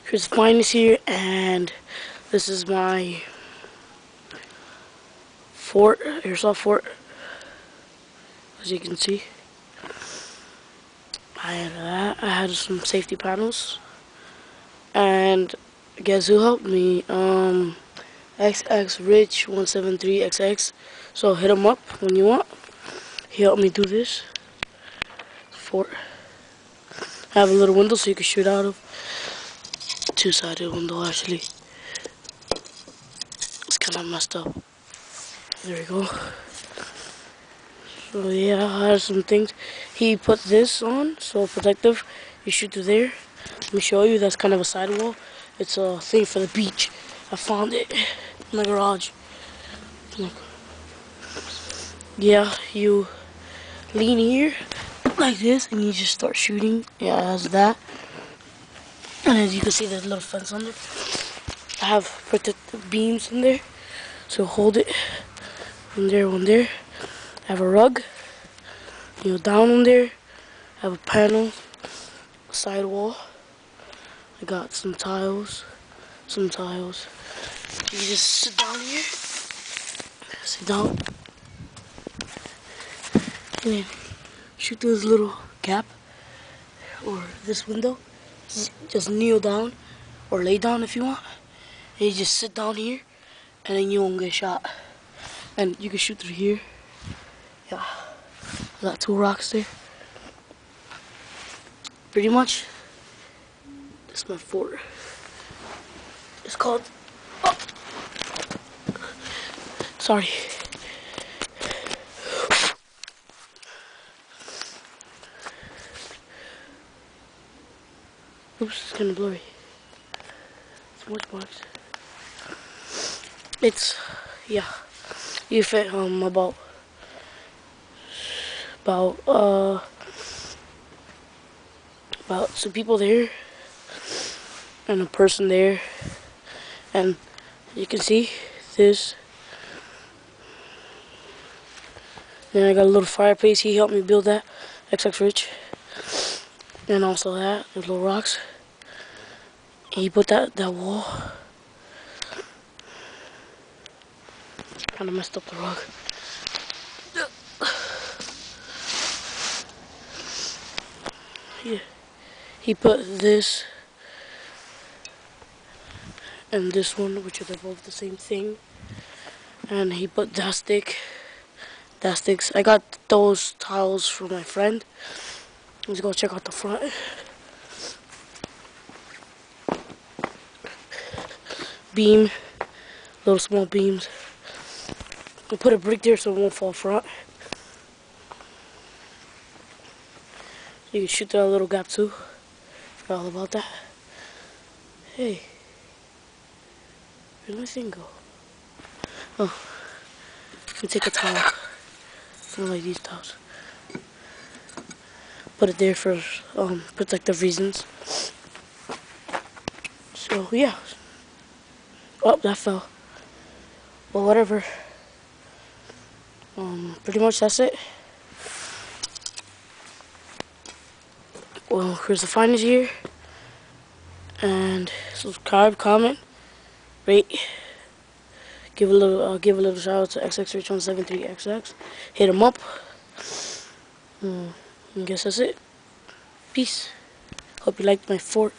chrizthefinest here, and this is my fort, Airsoft Fort, as you can see. I had that. I had some safety panels, and guess who helped me? XX Rich 173XX. So hit him up when you want. He helped me do this fort. I have a little window so you can shoot out of. Two-sided window actually. It's kind of messed up. There we go. So yeah, I had some things. He put this on, so protective. You shoot through there. Let me show you. That's kind of a sidewall. It's a thing for the beach. I found it in my garage. Look. Yeah, you lean here like this, and you just start shooting. Yeah, it has that. And as you can see, there's a little fence on there. I have protective beams in there, so hold it. One there, one there. I have a rug. You know, down on there. I have a panel, a sidewall. I got some tiles. You just sit down here. Sit down. And then shoot through this little gap or this window. Just kneel down or lay down if you want. And you just sit down here, and then you won't get shot. And you can shoot through here. Yeah, I got 2 rocks there. Pretty much, that's my fort. It's called. Oh. Sorry. Oops, it's kind of blurry. So much marks. It's, yeah. You fit about some people there and a person there, and you can see this. Then I got a little fireplace. He helped me build that. XX Rich. And also that, there's little rocks. And he put that wall. Kind of messed up the rug. Yeah. He put this and this one, which are both the same thing. And he put that sticks. I got those tiles from my friend. Let's go check out the front. Beam, little small beams. We'll put a brick there so it won't fall front. You can shoot through that little gap too. Forgot all about that. Hey, where'd my thing go? Oh, let me take a towel. I don't like these towels. Put it there for protective reasons. So yeah. Oh, that fell. Well, whatever. Pretty much that's it. Well, chrizthefinest here. And subscribe, comment, rate. Give a little shout out to XXRich173XX. Hit him up. I guess that's it. Peace. Hope you liked my fort.